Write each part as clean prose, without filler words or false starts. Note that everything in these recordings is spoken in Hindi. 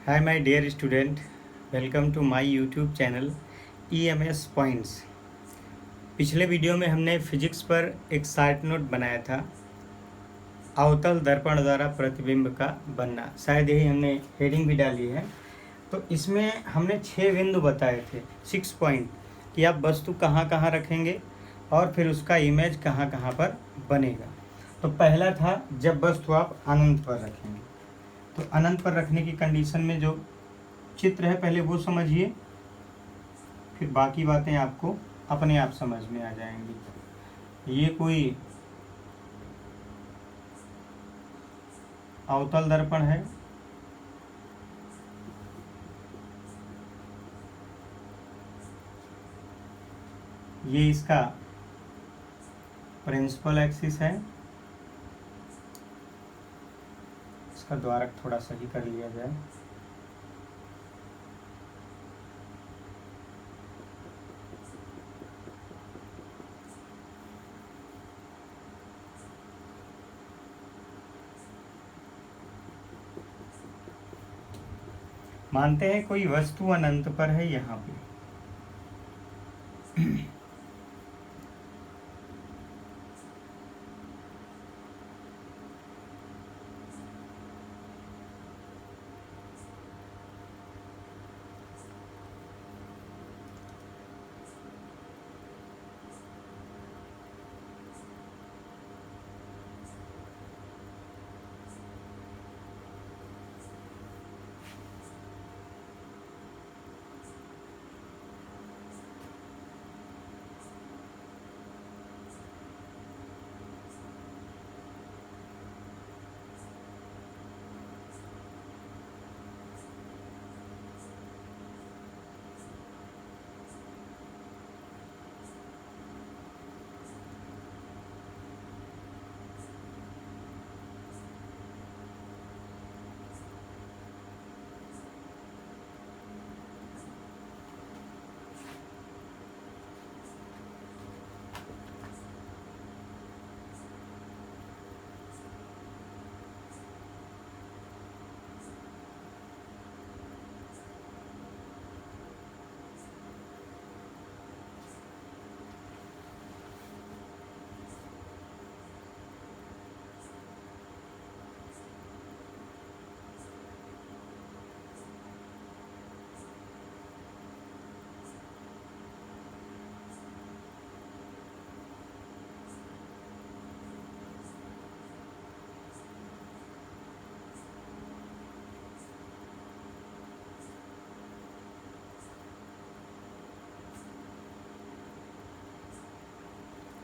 Hi my dear student, welcome to my YouTube channel EMS Points। पिछले वीडियो में हमने फिजिक्स पर एक शॉर्ट नोट बनाया था, अवतल दर्पण द्वारा प्रतिबिंब का बनना। शायद यही हमने हेडिंग भी डाली है। तो इसमें हमने 6 बिंदु बताए थे, 6 पॉइंट, कि आप वस्तु कहाँ कहाँ रखेंगे और फिर उसका इमेज कहाँ कहाँ पर बनेगा। तो पहला था जब वस्तु आप अनंत पर रखेंगे। तो अनंत पर रखने की कंडीशन में जो चित्र है पहले वो समझिए, फिर बाकी बातें आपको अपने आप समझ में आ जाएंगी। ये कोई अवतल दर्पण है, ये इसका प्रिंसिपल एक्सिस है। इसका द्वारक थोड़ा सही कर लिया जाए। मानते हैं कोई वस्तु अनंत पर है यहाँ पे।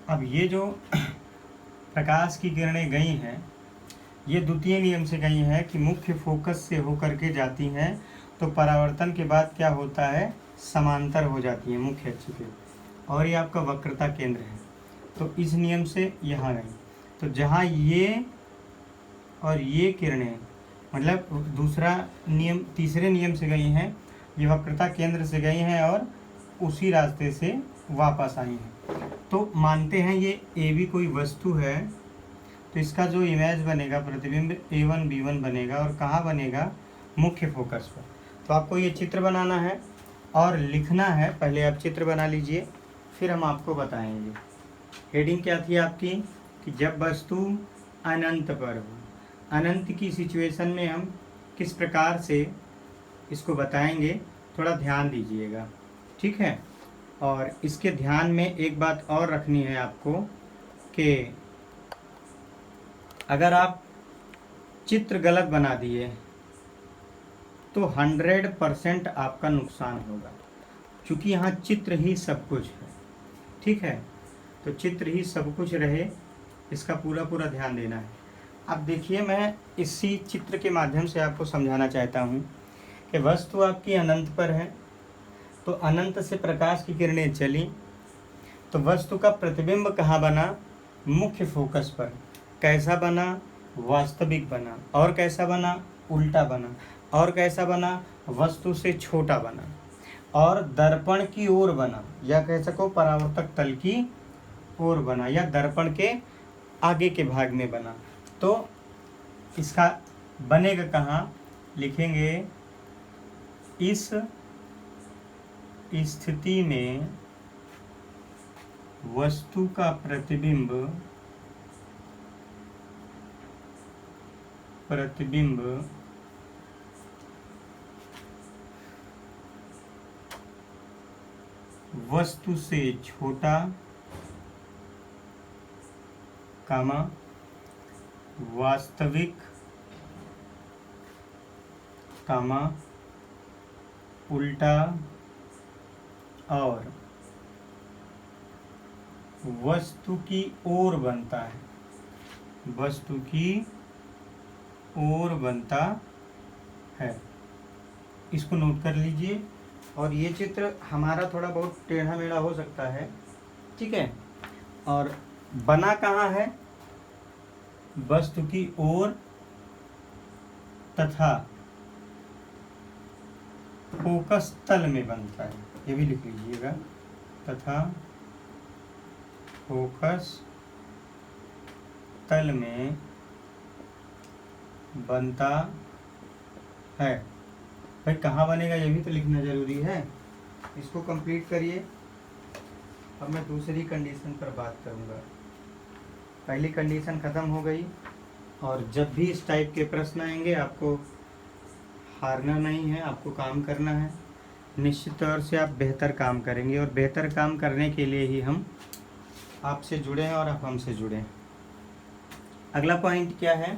अब ये जो प्रकाश की किरणें गई हैं, ये द्वितीय नियम से गई हैं कि मुख्य फोकस से होकर के जाती हैं, तो परावर्तन के बाद क्या होता है, समांतर हो जाती है मुख्य अक्ष के, और ये आपका वक्रता केंद्र है। तो इस नियम से यहाँ गई, तो जहाँ ये और ये किरणें, मतलब दूसरा नियम तीसरे नियम से गई हैं, ये वक्रता केंद्र से गई हैं और उसी रास्ते से वापस आई हैं। तो मानते हैं ये ए भी कोई वस्तु है, तो इसका जो इमेज बनेगा, प्रतिबिंब A1 B1 बनेगा, और कहाँ बनेगा, मुख्य फोकस पर। तो आपको ये चित्र बनाना है और लिखना है। पहले आप चित्र बना लीजिए, फिर हम आपको बताएंगे। हेडिंग क्या थी आपकी, कि जब वस्तु अनंत पर हो। अनंत की सिचुएशन में हम किस प्रकार से इसको बताएंगे, थोड़ा ध्यान दीजिएगा, ठीक है। और इसके ध्यान में एक बात और रखनी है आपको, कि अगर आप चित्र गलत बना दिए तो 100% आपका नुकसान होगा, क्योंकि यहाँ चित्र ही सब कुछ है, ठीक है। तो चित्र ही सब कुछ रहे, इसका पूरा पूरा ध्यान देना है। अब देखिए, मैं इसी चित्र के माध्यम से आपको समझाना चाहता हूँ कि वस्तु आपकी अनंत पर है, तो अनंत से प्रकाश की किरणें चली, तो वस्तु का प्रतिबिंब कहाँ बना, मुख्य फोकस पर। कैसा बना, वास्तविक बना। और कैसा बना, उल्टा बना। और कैसा बना, वस्तु से छोटा बना, और दर्पण की ओर बना, या कह सको परावर्तक तल की ओर बना, या दर्पण के आगे के भाग में बना। तो इसका बनेगा कहाँ, लिखेंगे इस स्थिति में वस्तु का प्रतिबिंब वस्तु से छोटा, कामा वास्तविक, कामा उल्टा और वस्तु की ओर बनता है, वस्तु की ओर बनता है। इसको नोट कर लीजिए। और ये चित्र हमारा थोड़ा बहुत टेढ़ा मेढ़ा हो सकता है, ठीक है। और बना कहाँ है? वस्तु की ओर तथा फोकस तल में बनता है, ये भी लिख लीजिएगा, तथा फोकस तल में बनता है। भाई कहाँ बनेगा ये भी तो लिखना जरूरी है। इसको कंप्लीट करिए। अब मैं दूसरी कंडीशन पर बात करूँगा। पहली कंडीशन ख़त्म हो गई। और जब भी इस टाइप के प्रश्न आएंगे आपको हारना नहीं है, आपको काम करना है। निश्चित तौर से आप बेहतर काम करेंगे और बेहतर काम करने के लिए ही हम आपसे जुड़े हैं और आप हमसे जुड़े हैं। अगला पॉइंट क्या है?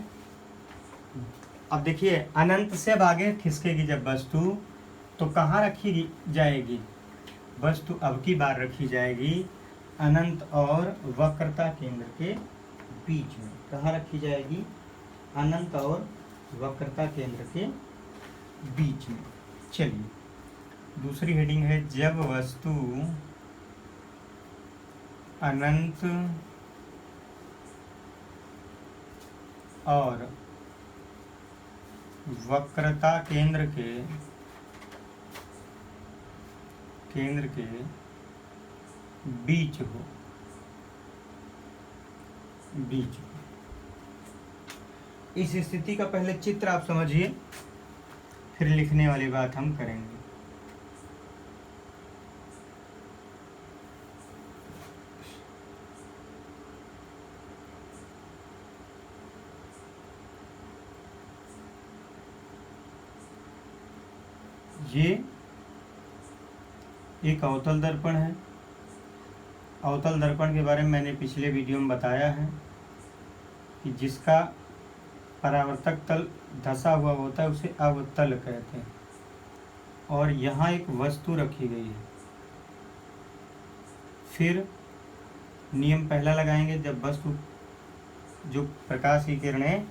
अब देखिए, अनंत से अब आगे खिसकेगी जब वस्तु, तो कहाँ रखी जाएगी? वस्तु अब की बार रखी जाएगी अनंत और वक्रता केंद्र के बीच में। कहाँ रखी जाएगी? अनंत और वक्रता केंद्र के बीच में। चलिए, दूसरी हेडिंग है, जब वस्तु अनंत और वक्रता केंद्र के बीच हो, इस स्थिति का पहले चित्र आप समझिए, फिर लिखने वाली बात हम करेंगे। ये एक अवतल दर्पण है। अवतल दर्पण के बारे में मैंने पिछले वीडियो में बताया है कि जिसका परावर्तक तल धंसा हुआ होता है उसे अवतल कहते हैं। और यहाँ एक वस्तु रखी गई है। फिर नियम पहला लगाएंगे, जब वस्तु जो प्रकाश की किरणें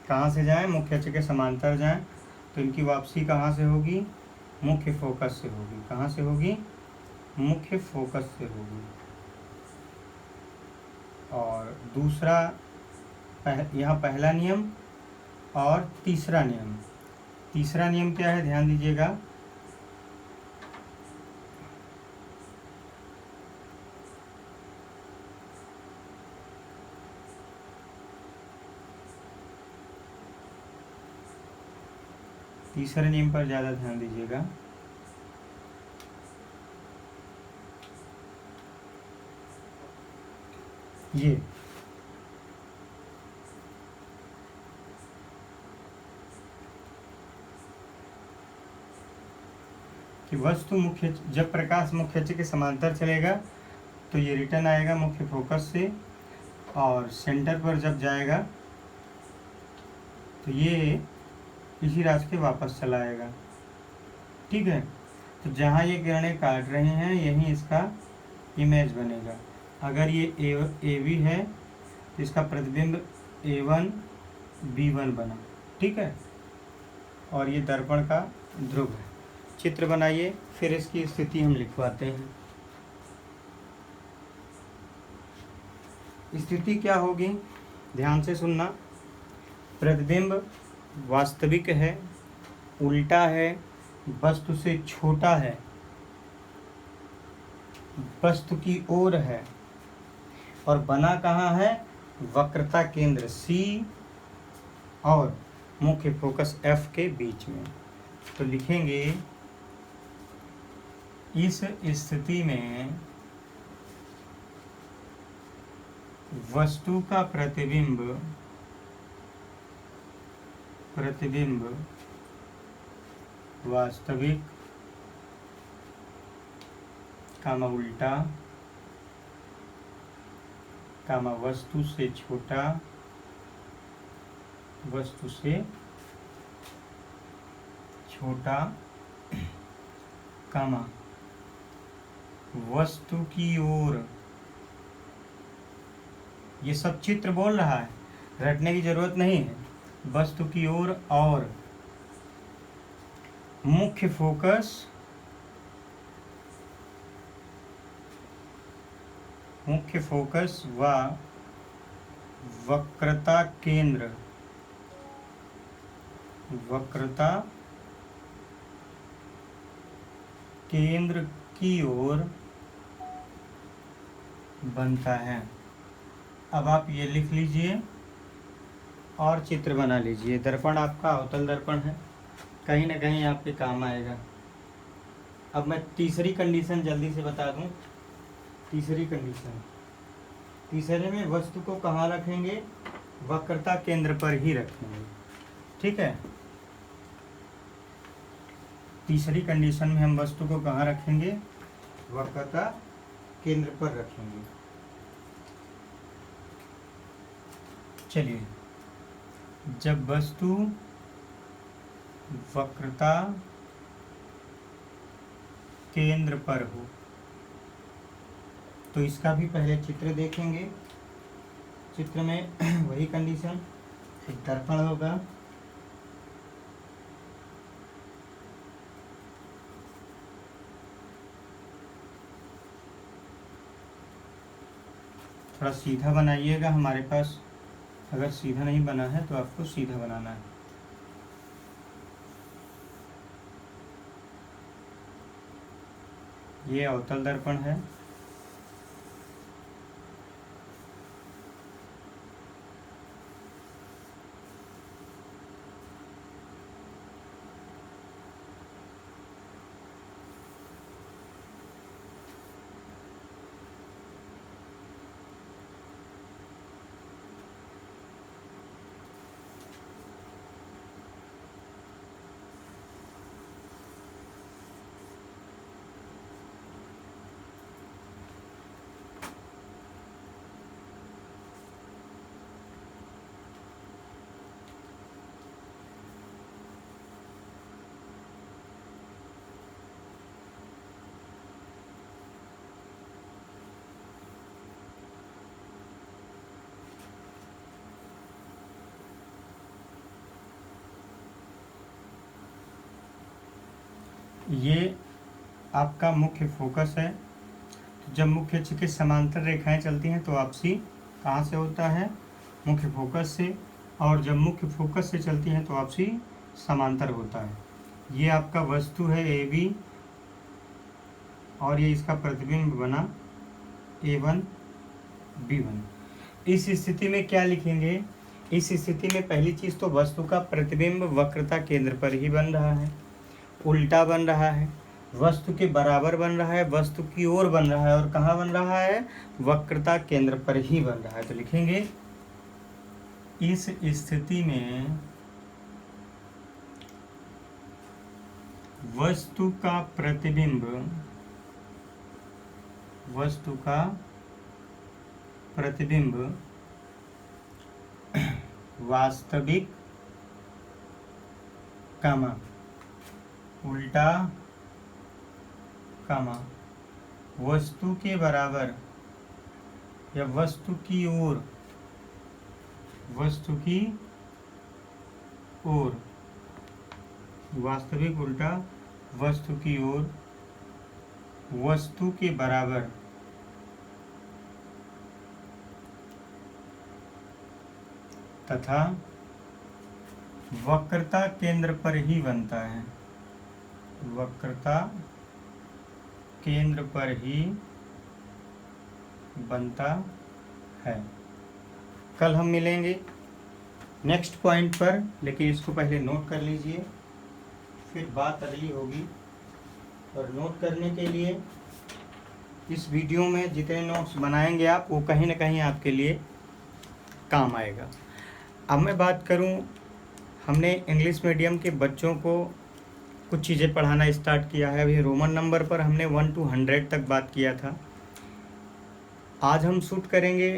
कहाँ से जाएं? मुख्य अक्ष के समांतर जाएं, तो इनकी वापसी कहाँ से होगी? मुख्य फोकस से होगी। कहाँ से होगी? मुख्य फोकस से होगी। और दूसरा यहाँ पहला नियम और तीसरा नियम। तीसरा नियम क्या है? ध्यान दीजिएगा। तीसरे नियम पर ज़्यादा ध्यान दीजिएगा। ये कि वस्तु मुख्य, जब प्रकाश मुख्य अक्ष के समांतर चलेगा तो ये रिटर्न आएगा मुख्य फोकस से, और सेंटर पर जब जाएगा तो ये इसी रास्ते वापस चला आएगा। ठीक है, तो जहाँ ये किरणें काट रहे हैं यहीं इसका इमेज बनेगा। अगर ये ए बी है तो इसका प्रतिबिंब A1 B1 बना। ठीक है, और ये दर्पण का ध्रुव है। चित्र बनाइए, फिर इसकी स्थिति हम लिखवाते हैं। स्थिति क्या होगी? ध्यान से सुनना। प्रतिबिंब वास्तविक है, उल्टा है, वस्तु से छोटा है, वस्तु की ओर है, और बना कहाँ है? वक्रता केंद्र C और मुख्य फोकस F के बीच में। तो लिखेंगे इस स्थिति में वस्तु का प्रतिबिंब वास्तविक कामा उल्टा कामा वस्तु से छोटा कामा वस्तु की ओर, ये सब चित्र बोल रहा है, रटने की जरूरत नहीं है। वस्तु की ओर और मुख्य फोकस व वक्रता केंद्र की ओर बनता है। अब आप ये लिख लीजिए और चित्र बना लीजिए। दर्पण आपका अवतल दर्पण है, कहीं ना कहीं आपके काम आएगा। अब मैं तीसरी कंडीशन जल्दी से बता दूं। तीसरे में वस्तु को कहाँ रखेंगे? वक्रता केंद्र पर ही रखेंगे, ठीक है। तीसरी कंडीशन में हम वस्तु को कहाँ रखेंगे? वक्रता केंद्र पर रखेंगे। चलिए, जब वस्तु वक्रता केंद्र पर हो तो इसका भी पहले चित्र देखेंगे। चित्र में वही कंडीशन, एक दर्पण होगा, थोड़ा सीधा बनाइएगा। हमारे पास अगर सीधा नहीं बना है तो आपको सीधा बनाना है। ये अवतल दर्पण है, ये आपका मुख्य फोकस है। तो जब मुख्य अक्ष के समांतर रेखाएं चलती हैं तो आपसी कहाँ से होता है? मुख्य फोकस से। और जब मुख्य फोकस से चलती हैं तो आपसी समांतर होता है। ये आपका वस्तु है AB और ये इसका प्रतिबिंब बना A1 B1। इस स्थिति में क्या लिखेंगे? इस स्थिति में पहली चीज़ तो वस्तु का प्रतिबिंब वक्रता केंद्र पर ही बन रहा है, उल्टा बन रहा है, वस्तु के बराबर बन रहा है, वस्तु की ओर बन रहा है। और कहाँ बन रहा है? वक्रता केंद्र पर ही बन रहा है। तो लिखेंगे इस स्थिति में वस्तु का प्रतिबिंब वास्तविक कामा उल्टा कामा वस्तु के बराबर या वस्तु की ओर वास्तविक उल्टा वस्तु की ओर वस्तु के बराबर तथा वक्रता केंद्र पर ही बनता है। वक्रता केंद्र पर ही बनता है। कल हम मिलेंगे नेक्स्ट पॉइंट पर, लेकिन इसको पहले नोट कर लीजिए, फिर बात अगली होगी। और नोट करने के लिए इस वीडियो में जितने नोट्स बनाएंगे आप, वो कहीं ना कहीं आपके लिए काम आएगा। अब मैं बात करूं, हमने इंग्लिश मीडियम के बच्चों को कुछ चीज़ें पढ़ाना स्टार्ट किया है। अभी रोमन नंबर पर हमने 1 to 100 तक बात किया था। आज हम शूट करेंगे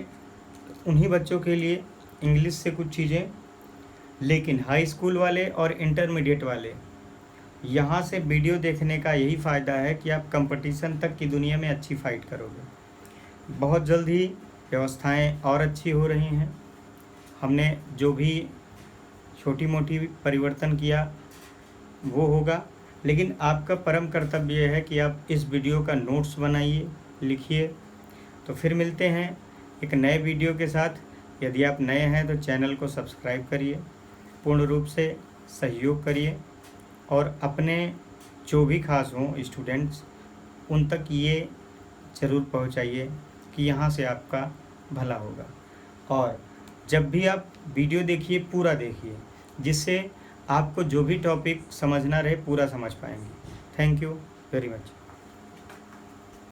उन्हीं बच्चों के लिए इंग्लिश से कुछ चीज़ें, लेकिन हाई स्कूल वाले और इंटरमीडिएट वाले, यहाँ से वीडियो देखने का यही फ़ायदा है कि आप कंपटीशन तक की दुनिया में अच्छी फाइट करोगे। बहुत जल्द ही व्यवस्थाएं और अच्छी हो रही हैं। हमने जो भी छोटी मोटी परिवर्तन किया वो होगा, लेकिन आपका परम कर्तव्य है कि आप इस वीडियो का नोट्स बनाइए, लिखिए। तो फिर मिलते हैं एक नए वीडियो के साथ। यदि आप नए हैं तो चैनल को सब्सक्राइब करिए, पूर्ण रूप से सहयोग करिए और अपने जो भी खास हों स्टूडेंट्स, उन तक ये ज़रूर पहुंचाइए कि यहाँ से आपका भला होगा। और जब भी आप वीडियो देखिए पूरा देखिए, जिससे आपको जो भी टॉपिक समझना रहे पूरा समझ पाएंगे। Thank you very much.